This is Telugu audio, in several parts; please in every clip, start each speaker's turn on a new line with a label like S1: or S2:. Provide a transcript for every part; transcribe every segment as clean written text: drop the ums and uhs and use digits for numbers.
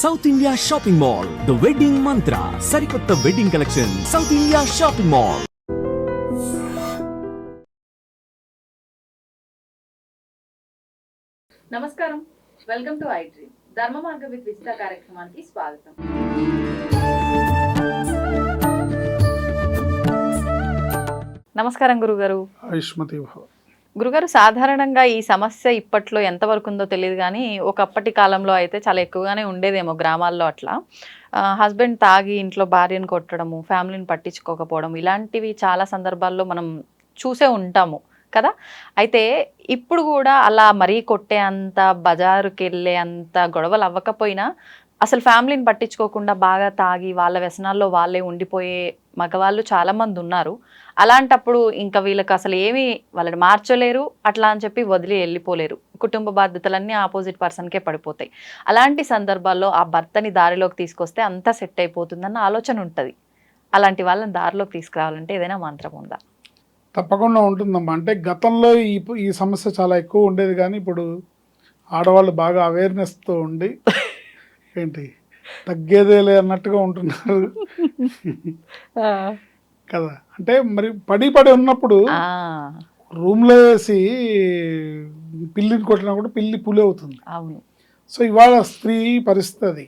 S1: South India shopping mall, the wedding మంత్ర, సరికొత్త wedding collection, south India shopping mall.
S2: నమస్కారం, వెల్కమ్ టు ఐ డ్రీమ్. ధర్మ మార్గ విత్ విజిత కార్యక్రమానికి స్వాగతం. నమస్కారం గురుగారు. గురుగారు, సాధారణంగా ఈ సమస్య ఇప్పట్లో ఎంతవరకు ఉందో తెలియదు కానీ ఒకప్పటి కాలంలో అయితే చాలా ఎక్కువగానే ఉండేదేమో గ్రామాల్లో. అట్లా హస్బెండ్ తాగి ఇంట్లో భార్యను కొట్టడము, ఫ్యామిలీని పట్టించుకోకపోవడం, ఇలాంటివి చాలా సందర్భాల్లో మనం చూసే ఉంటాము కదా. అయితే ఇప్పుడు కూడా అలా మరీ కొట్టే అంత, బజారుకి వెళ్ళే అంత గొడవలు అవ్వకపోయినా అసలు ఫ్యామిలీని పట్టించుకోకుండా బాగా తాగి వాళ్ళ వ్యసనాల్లో వాళ్ళే ఉండిపోయే మగవాళ్ళు చాలామంది ఉన్నారు. అలాంటప్పుడు ఇంకా వీళ్ళకి అసలు ఏమీ వాళ్ళని మార్చలేరు, అట్లా అని చెప్పి వదిలి వెళ్ళిపోలేరు. కుటుంబ బాధ్యతలన్నీ ఆపోజిట్ పర్సన్కే పడిపోతాయి. అలాంటి సందర్భాల్లో ఆ భర్తని దారిలోకి తీసుకొస్తే అంతా సెట్ అయిపోతుందన్న ఆలోచన ఉంటుంది. అలాంటి వాళ్ళని దారిలోకి తీసుకురావాలంటే ఏదైనా మంత్రం ఉందా?
S3: తప్పకుండా ఉంటుందమ్మా. అంటే గతంలో ఈ సమస్య చాలా ఎక్కువ ఉండేది, కానీ ఇప్పుడు ఆడవాళ్ళు బాగా అవేర్నెస్తో ఉండి ఏంటి తగ్గేదేలే అన్నట్టుగా ఉంటున్నారు కదా. అంటే మరి పడి ఉన్నప్పుడు రూమ్లో వేసి పిల్లిని కొట్టినా కూడా పిల్లి పులి అవుతుంది. సో ఇవాళ స్త్రీ పరిస్థితి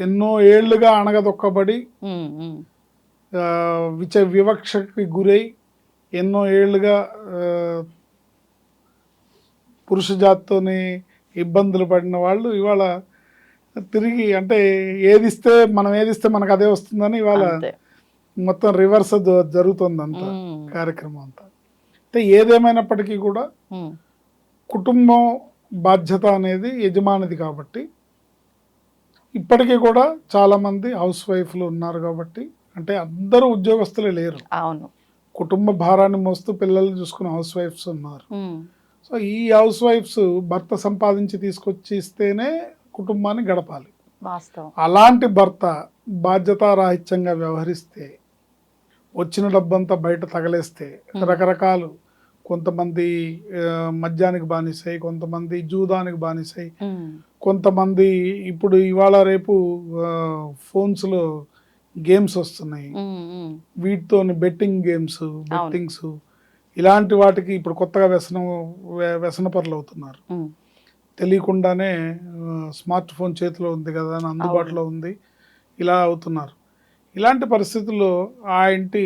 S3: ఎన్నో ఏళ్లుగా అణగదొక్కబడి వివక్షకి గురై ఎన్నో ఏళ్ళుగా పురుష జాతితోని ఇబ్బందులు పడిన వాళ్ళు ఇవాళ తిరిగి అంటే ఏదిస్తే మనకు అదే వస్తుందని ఇవాళ మొత్తం రివర్స్ జరుగుతుంది అంతా కార్యక్రమం అంతా. అంటే ఏదేమైనప్పటికీ కూడా కుటుంబం బాధ్యత అనేది యజమానిది కాబట్టి ఇప్పటికీ కూడా చాలామంది హౌస్ వైఫ్లు ఉన్నారు కాబట్టి, అంటే అందరూ ఉద్యోగస్తులే లేరు.
S2: అవును,
S3: కుటుంబ భారాన్ని మోస్తూ పిల్లలు చూసుకున్న హౌస్ వైఫ్స్ ఉన్నారు. సో ఈ హౌస్ వైఫ్స్ భర్త సంపాదించి తీసుకొచ్చి ఇస్తేనే కుటుంబాన్ని గడపాలి. అలాంటి భర్త బాధ్యతారాహిత్యంగా వ్యవహరిస్తే, వచ్చిన డబ్బంతా బయట తగలేస్తే, రకరకాలు కొంతమంది మద్యానికి బానిసై, కొంతమంది జూదానికి బానిసై, కొంతమంది ఇప్పుడు ఇవాళ రేపు ఫోన్స్లో గేమ్స్ వస్తున్నాయి, వీటితో బెట్టింగ్ గేమ్స్, బెట్టింగ్స్, ఇలాంటి వాటికి ఇప్పుడు కొత్తగా వ్యసనపరులు అవుతున్నారు. తెలియకుండానే స్మార్ట్ ఫోన్ చేతిలో ఉంది కదా అని అందుబాటులో ఉంది, ఇలా అవుతున్నారు. ఇలాంటి పరిస్థితుల్లో ఆ ఇంటి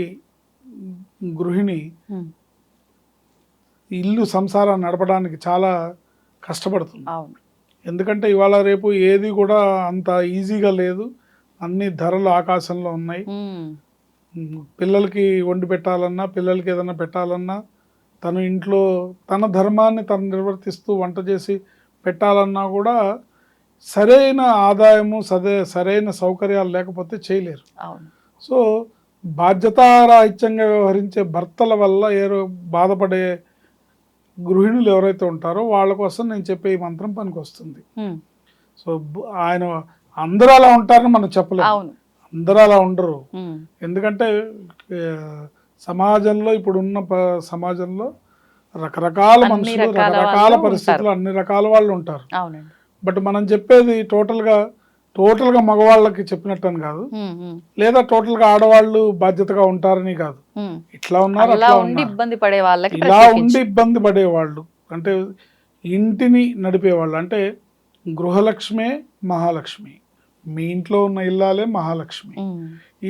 S3: గృహిణి ఇల్లు సంసారాన్ని నడపడానికి చాలా కష్టపడుతుంది. ఎందుకంటే ఇవాళ రేపు ఏది కూడా అంత ఈజీగా లేదు, అన్ని ధరలు ఆకాశంలో ఉన్నాయి. పిల్లలకి వండి పెట్టాలన్నా, పిల్లలకి ఏదైనా పెట్టాలన్నా, తను ఇంట్లో తన ధర్మాన్ని తను నిర్వర్తిస్తూ వంట చేసి పెట్టాలన్నా కూడా సరైన ఆదాయము, సరైన సౌకర్యాలు లేకపోతే చేయలేరు. సో బాధ్యతారాహిత్యంగా వ్యవహరించే భర్తల వల్ల బాధపడే గృహిణులు ఎవరైతే ఉంటారో వాళ్ళ కోసం నేను చెప్పే ఈ మంత్రం పనికి వస్తుంది. సో ఆయన అందరూ అలా ఉంటారని మనం చెప్పలేము, అందరూ అలా ఉండరు. ఎందుకంటే సమాజంలో ఇప్పుడున్న సమాజంలో రకరకాల మనుషులు, రకరకాల పరిస్థితులు, అన్ని రకాల వాళ్ళు ఉంటారు. బట్ మనం చెప్పేది టోటల్గా మగవాళ్ళకి చెప్పినట్టు అని కాదు, లేదా టోటల్గా ఆడవాళ్ళు బాధ్యతగా ఉంటారని కాదు. ఇట్లా ఉన్నారు, అట్లా ఉన్నారు, ఇలా ఉండి ఇబ్బంది పడేవాళ్ళు, అంటే ఇంటిని నడిపేవాళ్ళు, అంటే గృహలక్ష్మే మహాలక్ష్మి. మీ ఇంట్లో ఉన్న ఇల్లాలే మహాలక్ష్మి.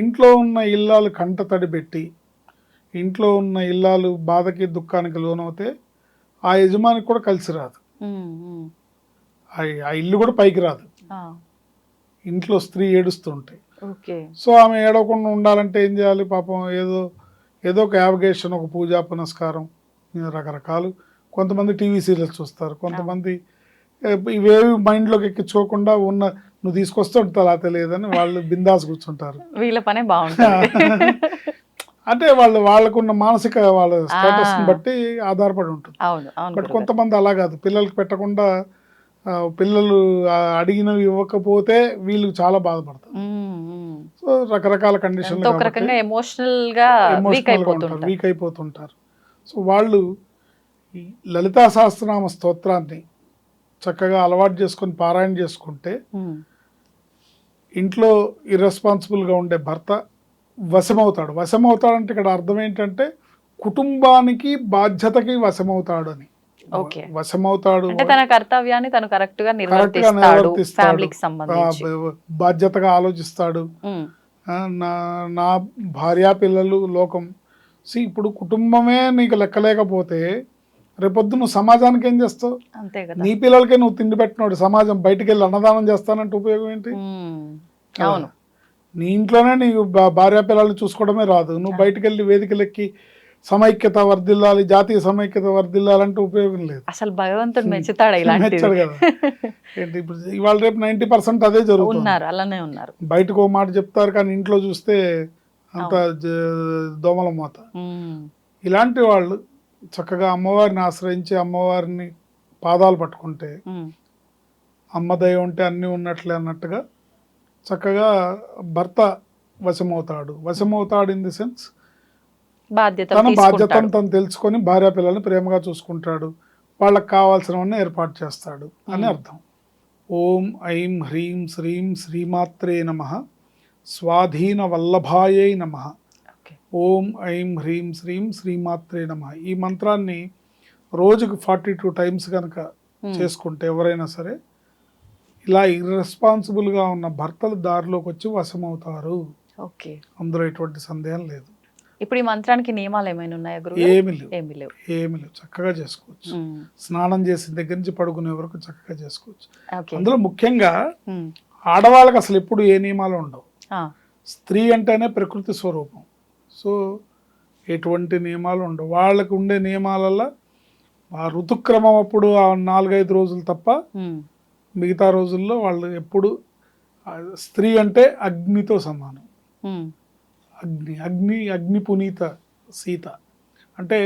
S3: ఇంట్లో ఉన్న ఇల్లాలు కంట తడి పెట్టి, ఇంట్లో ఉన్న ఇల్లాలు బాధకి దుఃఖానికి లోనవుతే ఆ యజమానికి కూడా కలిసి రాదు, ఆ ఇల్లు కూడా పైకి రాదు. ఇంట్లో స్త్రీ ఏడుస్తూ ఉంటాయి. సో ఆమె ఏడవకుండా ఉండాలంటే ఏం చేయాలి? పాపం ఏదో ఒక యావగేషన్, ఒక పూజా పునస్కారం, రకరకాలు. కొంతమంది టీవీ సీరియల్స్ చూస్తారు, కొంతమంది ఇవేవి మైండ్లోకి ఎక్కించుకోకుండా నువ్వు తీసుకొస్తే ఉంటుందా తెలియదని వాళ్ళు బిందాస్ కూర్చుంటారు.
S2: వీళ్ళ పనే బాగుంటుంది.
S3: అంటే వాళ్ళకున్న మానసిక వాళ్ళ స్టేటస్ని బట్టి ఆధారపడి ఉంటుంది. బట్ కొంతమంది అలా కాదు, పిల్లలకి పెట్టకుండా పిల్లలు అడిగినవి ఇవ్వకపోతే వీళ్ళు చాలా బాధపడతారు. సో రకరకాల కండిషన్లు వీక్ అయిపోతుంటారు. సో వాళ్ళు లలితా సహస్రనామ స్తోత్రాన్ని చక్కగా అలవాటు చేసుకొని పారాయణ చేసుకుంటే ఇంట్లో ఇర్రెస్పాన్సిబుల్గా ఉండే భర్త వశమవుతాడు. వశమవుతాడంటే ఇక్కడ అర్థం ఏంటంటే కుటుంబానికి బాధ్యతకి వశమవుతాడు అని.
S2: ఓకే.
S3: వశమవుతాడు
S2: అంటే తన కర్తవ్యాన్ని తను కరెక్ట్ గా నిర్వర్తిస్తాడు, ఫ్యామిలీకి సంబంధించి
S3: బాధ్యతగా ఆలోచిస్తాడు. నా భార్య పిల్లలు లోకం. ఇప్పుడు కుటుంబమే నీకు లెక్కలేకపోతే రేపొద్దు నువ్వు సమాజానికి ఏం చేస్తావు?
S2: అంతే కదా.
S3: నీ పిల్లలకే నువ్వు తిండి పెట్టినాడు, సమాజం బయటికి వెళ్ళి అన్నదానం చేస్తానంటే ఉపయోగం ఏంటి?
S2: అవును.
S3: నీ ఇంట్లోనే నీకు భార్య పిల్లల్ని చూసుకోవడమే రాదు, నువ్వు బయటికి వెళ్ళి వేదికలెక్కి సమైక్యత వర్ధిల్లాలి, జాతీయ సమైక్యత వర్ధిల్లాలంటే ఉపయోగం లేదు.
S2: అసలు భగవంతుడు మెచ్చుతాడు
S3: మెచ్చాడు కదా. ఏంటి ఇప్పుడు ఇవాళ రేపు 90% అదే జరుగుతుంది.
S2: అలానే ఉన్నారు.
S3: బయటకు ఓ మాట చెప్తారు కానీ ఇంట్లో చూస్తే అంత దోమల మోత. ఇలాంటి వాళ్ళు చక్కగా అమ్మవారిని ఆశ్రయించి అమ్మవారిని పాదాలు పట్టుకుంటే అమ్మ దయ ఉంటే అన్నీ ఉన్నట్లే అన్నట్టుగా చక్కగా భర్త వశమవుతాడు ఇన్ ది సెన్స్ తన బాధ్యతను తను తెలుసుకొని భార్య పిల్లల్ని ప్రేమగా చూసుకుంటాడు, వాళ్ళకి కావాల్సినవన్నీ ఏర్పాటు చేస్తాడు అని అర్థం. ఓం ఐం హ్రీం శ్రీం శ్రీమాత్రే నమః స్వాధీన వల్లభాయై నమః. ఓం ఐం హ్రీం శ్రీం శ్రీమాత్రే నమః. ఈ మంత్రాన్ని రోజుకు 42 టైమ్స్ కనుక చేసుకుంటే ఎవరైనా సరే ఇలా ఇర్రెస్పాన్సిబుల్గా ఉన్న భర్తలు దారిలోకి వచ్చి వశమవుతారు.
S2: ఓకే,
S3: అందులో ఎటువంటి సందేహం లేదు.
S2: ఇప్పుడు ఈ మంత్రానికి నియమాలు ఏమైనా ఉన్నాయా గురు?
S3: ఏమి లేవు. చక్కగా చేసుకోవచ్చు. స్నానం చేసిన దగ్గర నుంచి పడుకునే వరకు చక్కగా చేసుకోవచ్చు. అందులో ముఖ్యంగా ఆడవాళ్ళకి అసలు ఎప్పుడు ఏ నియమాలు ఉండవు. స్త్రీ అంటేనే ప్రకృతి స్వరూపం. సో ఎటువంటి నియమాలు ఉండవు. వాళ్ళకు ఉండే నియమాలలో ఆ ఋతుక్రమం అప్పుడు ఆ 4-5 రోజులు తప్ప మిగతా రోజుల్లో వాళ్ళు ఎప్పుడు స్త్రీ అంటే అగ్నితో సమానం. అగ్ని పునీత సీత అంటే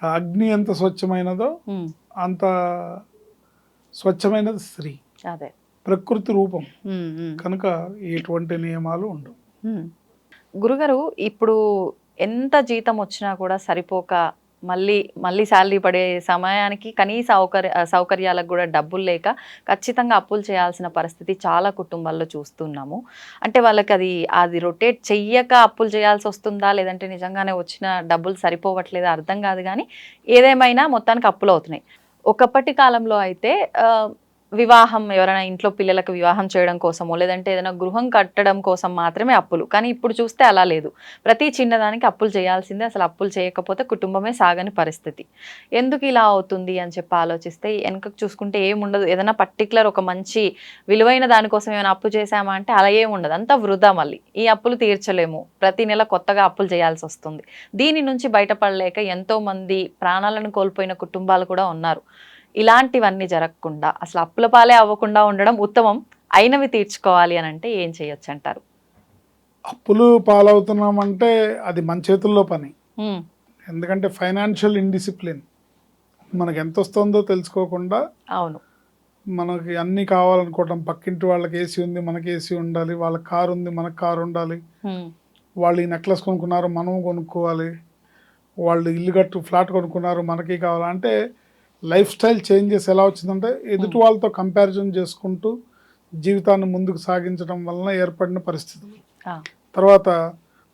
S3: అగ్ని ఎంత స్వచ్ఛమైనదో అంత స్వచ్ఛమైనది స్త్రీ, ప్రకృతి రూపం. కనుక ఎటువంటి నియమాలు ఉండవు.
S2: గురుగారు, ఇప్పుడు ఎంత జీతం వచ్చినా కూడా సరిపోక మళ్ళీ శాలరీ పడే సమయానికి కనీస సౌకర్యాలకు కూడా డబ్బులు లేక ఖచ్చితంగా అప్పులు చేయాల్సిన పరిస్థితి చాలా కుటుంబాల్లో చూస్తున్నాము. అంటే వాళ్ళకి అది రొటేట్ చెయ్యక అప్పులు చేయాల్సి వస్తుందా, లేదంటే నిజంగానే వచ్చిన డబ్బులు సరిపోవట్లేదా అర్థం కాదు. కానీ ఏదేమైనా మొత్తానికి అప్పులు అవుతున్నాయి. ఒకప్పటి కాలంలో అయితే వివాహం, ఎవరైనా ఇంట్లో పిల్లలకు వివాహం చేయడం కోసమో లేదంటే ఏదైనా గృహం కట్టడం కోసం మాత్రమే అప్పులు. కానీ ఇప్పుడు చూస్తే అలా లేదు. ప్రతి చిన్నదానికి అప్పులు చేయాల్సిందే. అసలు అప్పులు చేయకపోతే కుటుంబమే సాగని పరిస్థితి. ఎందుకు ఇలా అవుతుంది అని చెప్పి ఆలోచిస్తే వెనకకు చూసుకుంటే ఏముండదు. ఏదైనా పర్టికులర్ ఒక మంచి విలువైన దానికోసం ఏమైనా అప్పు చేసామా అంటే అలా ఏముండదు, అంతా వృధా. మళ్ళీ ఈ అప్పులు తీర్చలేము, ప్రతి నెల కొత్తగా అప్పులు చేయాల్సి వస్తుంది. దీని నుంచి బయటపడలేక ఎంతోమంది ప్రాణాలను కోల్పోయిన కుటుంబాలు కూడా ఉన్నారు. ఇలాంటివన్నీ జరగకుండా అసలు అప్పుల పాలే అవ్వకుండా ఉండడం ఉత్తమం. అయినవి తీర్చుకోవాలి అని అంటే ఏం చేయొచ్చు అంటారు?
S3: అప్పులు పాలవుతున్నామంటే అది మన చేతుల్లో పని. ఎందుకంటే ఫైనాన్షియల్ ఇండిసిప్లిన్, మనకి ఎంత వస్తుందో తెలుసుకోకుండా
S2: అవును
S3: మనకి అన్నీ కావాలనుకోవటం. పక్కింటి వాళ్ళకి ఏసీ ఉంది, మనకి ఏసీ ఉండాలి. వాళ్ళకి కారు ఉంది, మనకు కారు ఉండాలి. వాళ్ళు ఈ నెక్లెస్ కొనుక్కున్నారు, మనం కొనుక్కోవాలి. వాళ్ళు ఇల్లు కట్టు ఫ్లాట్ కొనుక్కున్నారు, మనకి కావాలంటే లైఫ్ స్టైల్ చేంజెస్ ఎలా వచ్చిందంటే ఎదుటి వాళ్ళతో కంపారిజన్ చేసుకుంటూ జీవితాన్ని ముందుకు సాగించడం వలన ఏర్పడిన పరిస్థితులు. తర్వాత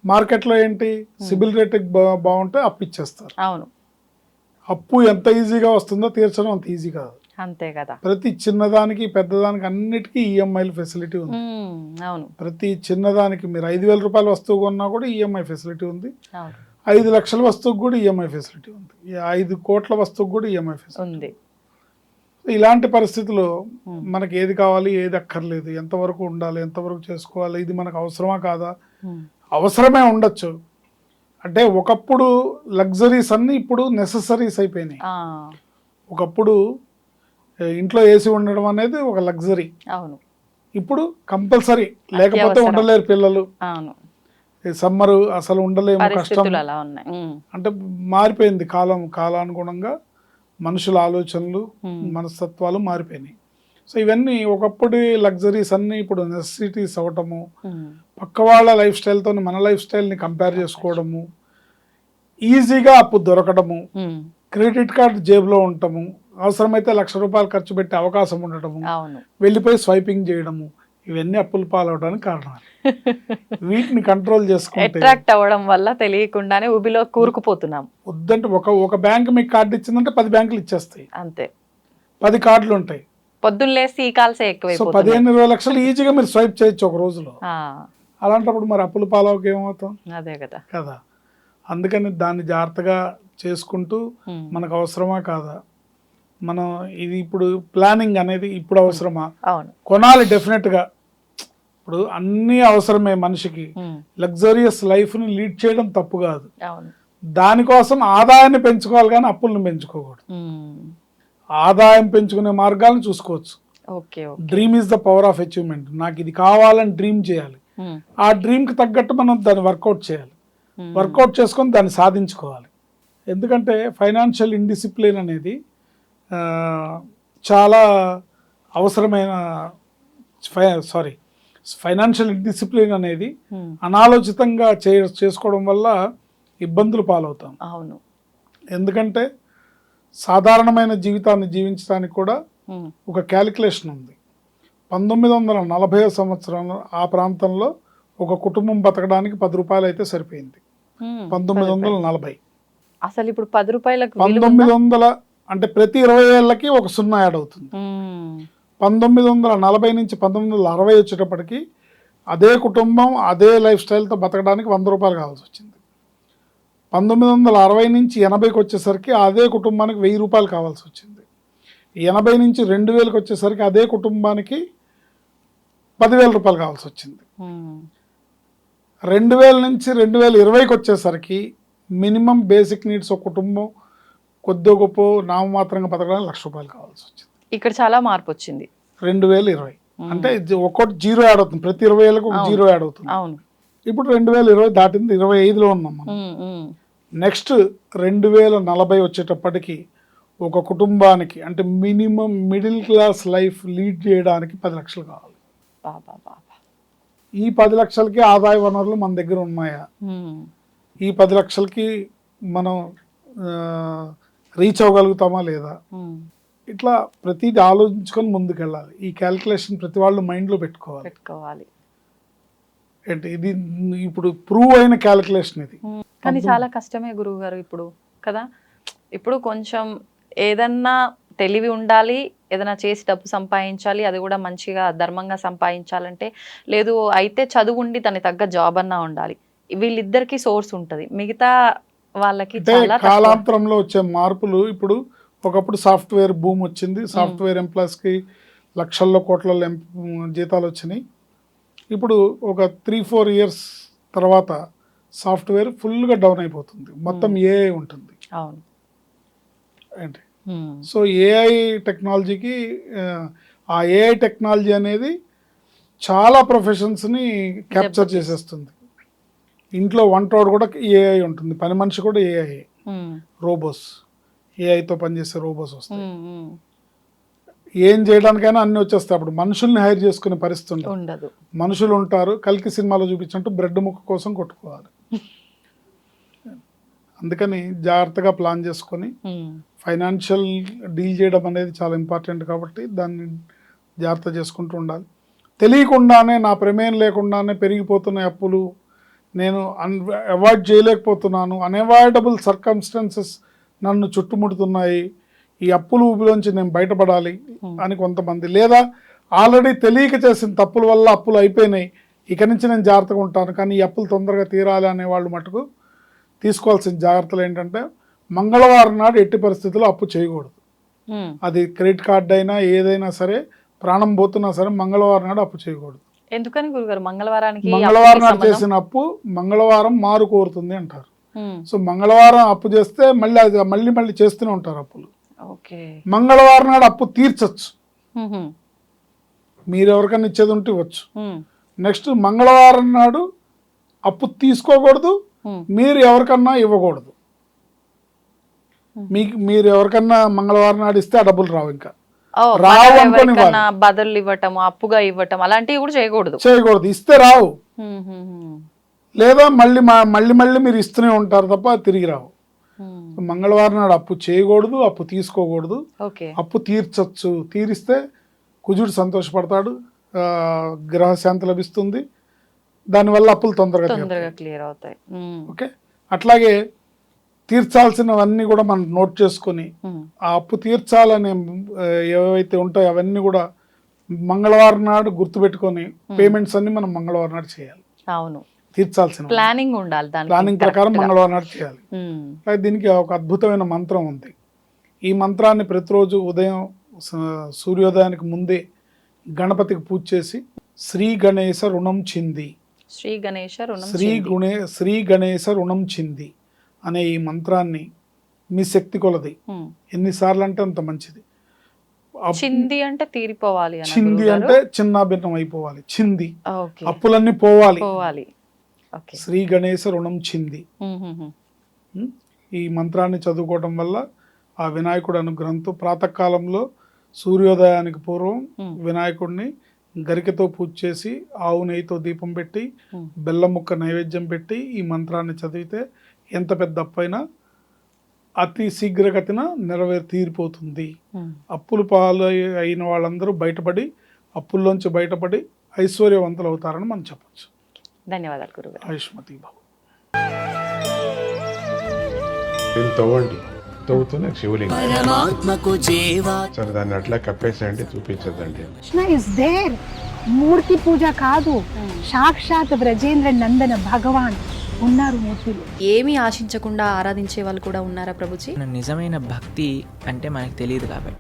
S3: మార్కెట్లో ఏంటి, సిబిల్ రేటింగ్ బాగుంటే అప్పు ఇచ్చేస్తారు.
S2: అవును,
S3: అప్పు ఎంత ఈజీగా వస్తుందో తీర్చడం అంత ఈజీ కాదు.
S2: అంతే కదా.
S3: ప్రతి చిన్నదానికి పెద్దదానికి అన్నిటికీ ఈఎంఐల ఫెసిలిటీ ఉంది.
S2: అవును,
S3: ప్రతి చిన్నదానికి మీరు 5,000 రూపాయల వస్తువు కొన్నా కూడా ఈఎంఐ ఫెసిలిటీ ఉంది. 5 లక్షల వస్తువుకు కూడా ఈఎంఐ ఫెసిలిటీ ఉంది. 5 కోట్ల వస్తువుకు కూడా ఈఎంఐ ఫెసిలిటీ ఉంది. ఇలాంటి పరిస్థితుల్లో మనకి ఏది కావాలి, ఏది అక్కర్లేదు, ఎంతవరకు ఉండాలి, ఎంతవరకు చేసుకోవాలి, ఇది మనకు అవసరమా కాదా? అవసరమే ఉండొచ్చు. అంటే ఒకప్పుడు లగ్జరీస్ అన్ని ఇప్పుడు నెససరీస్ అయిపోయినాయి. ఒకప్పుడు ఇంట్లో ఏసీ ఉండడం అనేది ఒక లగ్జరీ, ఇప్పుడు కంపల్సరీ, లేకపోతే ఉండలేరు పిల్లలు. సమ్మర్ అసలు ఉండలేము, కష్టం. అంటే మారిపోయింది కాలానుగుణంగా మనుషుల ఆలోచనలు, మనస్తత్వాలు మారిపోయినాయి. సో ఇవన్నీ ఒకప్పుడు లగ్జరీస్ అన్నీ ఇప్పుడు నెసెసిటీస్ అవటము, పక్క వాళ్ళ లైఫ్ స్టైల్తో మన లైఫ్ స్టైల్ని కంపేర్ చేసుకోవడము, ఈజీగా అప్పు దొరకడము, క్రెడిట్ కార్డు జేబులో ఉండటము, అవసరమైతే 1,00,000 రూపాయలు ఖర్చు పెట్టే అవకాశం ఉండటము, వెళ్ళిపోయి స్వైపింగ్ చేయడము, ఇవన్నీ అప్పుల పాలవడానికి కారణాలు. వీటిని కంట్రోల్ చేసుకుంటే
S2: అట్రాక్ట్ అవ్వడం వల్ల తెలియకుండానే ఉబిలో కూరుకుపోతున్నాం.
S3: వద్దంటే ఒక బ్యాంక్ మీకు కార్డు ఇచ్చిందంటే 10 బ్యాంకులు ఇచ్చేస్తాయి,
S2: అంతే.
S3: 10 కార్డులు ఉంటాయి.
S2: పొద్దున్న లేసి ఈ కాల్సే
S3: సో
S2: ఎక్కువైపోతున్నాయి.
S3: 15-20 లక్షలు ఈజీగా మీరు స్వైప్ చేయొచ్చు ఒక రోజులో. అలాంటప్పుడు మరి అప్పుల పాలవకి ఏమవుతాం
S2: అదే కదా
S3: కదా. అందుకని దాన్ని జాగ్రత్తగా చేసుకుంటూ మనకు అవసరమా కాదా, మనం ఇది ఇప్పుడు ప్లానింగ్ అనేది ఇప్పుడు అవసరమా,
S2: అవును
S3: కొనాలి డెఫినెట్గా. ఇప్పుడు అన్నీ అవసరమే మనిషికి. లగ్జరియస్ లైఫ్ని లీడ్ చేయడం తప్పు కాదు,
S2: అవును.
S3: దానికోసం ఆదాయాన్ని పెంచుకోవాలి కానీ అప్పులను పెంచుకోకూడదు. ఆదాయం పెంచుకునే మార్గాలను చూసుకోవచ్చు.
S2: Okay
S3: dream is the power of achievement. నాకు ఇది కావాలని డ్రీమ్ చేయాలి, ఆ డ్రీమ్కి తగ్గట్టు మనం దాన్ని వర్కౌట్ చేయాలి, వర్కౌట్ చేసుకొని దాన్ని సాధించుకోవాలి. ఎందుకంటే ఫైనాన్షియల్ ఇండిసిప్లిన్ అనేది చాలా అవసరమైన ఫైనాన్షియల్ ఇండిసిప్లిన్ అనేది అనాలోచితంగా చేసుకోవడం వల్ల ఇబ్బందులు పాలవుతాం.
S2: అవును.
S3: ఎందుకంటే సాధారణమైన జీవితాన్ని జీవించడానికి కూడా ఒక క్యాలిక్యులేషన్ ఉంది. 1940 సంవత్సరంలో ఆ ప్రాంతంలో ఒక కుటుంబం బతకడానికి 10 రూపాయలు అయితే సరిపోయింది. 1940.
S2: అసలు ఇప్పుడు 10 రూపాయలకు
S3: 1900 అంటే ప్రతి 20 ఏళ్ళకి ఒక 0 యాడ్ అవుతుంది. 1940 నుంచి 1960 వచ్చేటప్పటికి అదే కుటుంబం అదే లైఫ్ స్టైల్తో బతకడానికి 100 రూపాయలు కావాల్సి వచ్చింది. 1960 నుంచి 80కి వచ్చేసరికి అదే కుటుంబానికి 1000 రూపాయలు కావాల్సి వచ్చింది. 80 నుంచి 2000కి వచ్చేసరికి అదే కుటుంబానికి 10,000 రూపాయలు కావాల్సి వచ్చింది. 2000 నుంచి 2020కి వచ్చేసరికి మినిమం బేసిక్ నీడ్స్ ఒక కుటుంబం కొద్ది గొప్ప నామమాత్రంగా బతకడానికి 1,00,000 రూపాయలు కావాల్సి వచ్చింది.
S2: ఇక్కడ చాలా మార్పు వచ్చింది.
S3: 2020 అంటే ఒక్కొక్కటి 0 యాడ్ అవుతుంది, ప్రతి 20 ఏళ్ళకి ఒక 0 యాడ్ అవుతుంది.
S2: అవును.
S3: ఇప్పుడు 2020 దాటింది, 25లో ఉన్నాం మనం. నెక్స్ట్ 2040 వచ్చేటప్పటికి ఒక కుటుంబానికి అంటే minimum middle class life lead చేయడానికి 10 లక్షలు కావాలి. ఈ 10 లక్షలకి ఆదాయ వనరులు మన దగ్గర ఉన్నాయా, ఈ 10 లక్షలకి మనం రీచ్ అవ్వగలుగుతామా లేదా, ఇట్లా ప్రతిదీ ఆలోచించుకొని ముందుకెళ్ళాలి. ఈ క్యాల్కులేషన్ ప్రతి వాళ్ళు మైండ్లో పెట్టుకోవాలి. ఏంటి ఇది ఇప్పుడు ప్రూవ్ అయిన క్యాల్కులేషన్ ఇది,
S2: కానీ చాలా కష్టమే గురువు గారు ఇప్పుడు కదా. ఇప్పుడు కొంచెం ఏదన్నా తెలివి ఉండాలి, ఏదైనా చేసి డబ్బు సంపాదించాలి, అది కూడా మంచిగా ధర్మంగా సంపాదించాలంటే, లేదు అయితే చదువు ఉండి దానికి తగ్గ జాబ్ అన్నా ఉండాలి. వీళ్ళిద్దరికి సోర్స్ ఉంటుంది, మిగతా వాళ్ళకి
S3: కాలాంతరంలో వచ్చే మార్పులు. ఇప్పుడు ఒకప్పుడు సాఫ్ట్వేర్ బూమ్ వచ్చింది, సాఫ్ట్వేర్ ఎంప్లాయీస్కి లక్షల్లో కోట్లలో జీతాలు వచ్చినాయి. ఇప్పుడు ఒక 3-4 ఇయర్స్ తర్వాత సాఫ్ట్వేర్ ఫుల్గా డౌన్ అయిపోతుంది, మొత్తం ఏఐ ఉంటుంది.
S2: అవును
S3: ఏంటి సో ఏఐ టెక్నాలజీకి ఆ ఏఐ టెక్నాలజీ అనేది చాలా ప్రొఫెషన్స్ని క్యాప్చర్ చేసేస్తుంది. ఇంట్లో వంటోడు కూడా ఏఐ ఉంటుంది, పని మనిషి కూడా ఏఐ, రోబోస్, ఏఐతో పనిచేసే రోబోస్ వస్తాయి. ఏం చేయడానికైనా అన్ని వచ్చేస్తాయి. అప్పుడు మనుషుల్ని హైర్ చేసుకునే పరిస్థితి ఉండదు. మనుషులు ఉంటారు, కల్కి సినిమాలో చూపించినట్టు బ్రెడ్ ముక్క కోసం కొట్టుకోవాలి. అందుకని జాగ్రత్తగా ప్లాన్ చేసుకొని ఫైనాన్షియల్ డీల్ చేయడం అనేది చాలా ఇంపార్టెంట్. కాబట్టి దాన్ని జాగ్రత్త చేసుకుంటూ ఉండాలి. తెలియకుండానే నా ప్రమేయం లేకుండానే పెరిగిపోతున్న అప్పులు నేను అవాయిడ్ చేయలేకపోతున్నాను, అన్అవాయిడబుల్ సర్కమ్స్టాన్సెస్ నన్ను చుట్టుముడుతున్నాయి, ఈ అప్పులు ఊపిలోంచి నేను బయటపడాలి అని కొంతమంది, లేదా ఆల్రెడీ తెలియక చేసిన తప్పుల వల్ల అప్పులు అయిపోయినాయి, ఇక నుంచి నేను జాగ్రత్తగా ఉంటాను కానీ ఈ అప్పులు తొందరగా తీరాలి అనేవాళ్ళు మటుకు తీసుకోవాల్సిన జాగ్రత్తలు ఏంటంటే, మంగళవారం నాడు ఎట్టి పరిస్థితుల్లో అప్పు చేయకూడదు. అది క్రెడిట్ కార్డ్ అయినా ఏదైనా సరే, ప్రాణం పోతున్నా సరే మంగళవారం నాడు అప్పు చేయకూడదు.
S2: ఎందుకని గురుగారు? మంగళవారం
S3: నాడు చేసిన అప్పు మంగళవారం మారు కోరుతుంది అంటారు. సో మంగళవారం అప్పు చేస్తే మళ్ళీ మళ్ళీ చేస్తూనే ఉంటారు అప్పులు. మంగళవారం నాడు అప్పు తీర్చచ్చు, మీరు ఎవరికైనా ఇచ్చేది ఉంటే ఇవ్వచ్చు. నెక్స్ట్ మంగళవారం నాడు అప్పు తీసుకోకూడదు, మీరు ఎవరికన్నా ఇవ్వకూడదు. మీరు ఎవరికన్నా మంగళవారం నాడు ఇస్తే ఆ డబ్బులు రావు, ఇంకా రావు అనుకోని
S2: బదులు ఇవ్వటం, అప్పుగా ఇవ్వటం అలాంటివి కూడా చేయకూడదు.
S3: ఇస్తే రావు, లేదా మళ్ళీ మీరు ఇస్తూనే ఉంటారు తప్ప తిరిగి రావు. మంగళవారం నాడు అప్పు చేయకూడదు, అప్పు తీసుకోకూడదు. అప్పు తీర్చచ్చు, తీరిస్తే కుజుడు సంతోషపడతాడు, గ్రహశాంతి లభిస్తుంది, దానివల్ల అప్పులు తొందరగా
S2: క్లియర్ అవుతాయి.
S3: ఓకే. అట్లాగే తీర్చాల్సినవన్నీ కూడా మనం నోట్ చేసుకొని ఆ అప్పు తీర్చాలనే ఏవైతే ఉంటాయో అవన్నీ కూడా మంగళవారం నాడు గుర్తుపెట్టుకొని పేమెంట్స్ అన్ని మనం మంగళవారం నాడు చేయాలి.
S2: అవును,
S3: తీర్చాల్సిన
S2: ప్లానింగ్ ఉండాలి,
S3: ప్లానింగ్ ప్రకారం మంగళవారం నాడు చేయాలి. దీనికి ఒక అద్భుతమైన మంత్రం ఉంది. ఈ మంత్రాన్ని ప్రతిరోజు ఉదయం సూర్యోదయానికి ముందే గణపతికి పూజ చేసి శ్రీ గణేశ రుణం చింది, శ్రీ గణేశ రుణం చింది అనే ఈ మంత్రాన్ని మీ శక్తి కొలది ఎన్నిసార్లు అంటే అంత మంచిది.
S2: చింది అంటే తీరిపోవాలి,
S3: చింది అంటే చిన్నాభిన్నం అయిపోవాలి, చింది అప్పులన్నీ పోవాలి. శ్రీ గణేశ రుణం చింది. ఈ మంత్రాన్ని చదువుకోవటం వల్ల ఆ వినాయకుడు అనుగ్రహంతో ప్రాతకాలంలో సూర్యోదయానికి పూర్వం వినాయకుడిని గరికతో పూజ చేసి ఆవు నెయ్యితో దీపం పెట్టి బెల్లం ముక్క నైవేద్యం పెట్టి ఈ మంత్రాన్ని చదివితే ఎంత పెద్ద అప్పైనా అతి శీఘ్రగతిన తీరిపోతుంది. అప్పులు పాలు అయిన వాళ్ళందరూ బయటపడి అప్పుల్లోంచి బయటపడి ఐశ్వర్యవంతులు అవుతారని మనం చెప్పచ్చు.
S2: ధన్యవాదాలు గురుగారు.
S3: ఆయుష్మతి భవ.
S4: తవ్వండి, తవ్వుతూనే శివలింగం సరే దాన్ని అట్లా కప్పేసేయండి, చూపించదండి.
S5: Krishna is there. మూర్తి పూజ కాదు, సాక్షాత్ బ్రజేంద్ర నందన భగవాన్ ఉన్నారు మూర్తిలో.
S6: ఏమీ ఆశించకుండా ఆరాధించే వాళ్ళు కూడా ఉన్నారా ప్రభుజీ?
S7: నిజమైన భక్తి అంటే మనకు తెలియదు కాబట్టి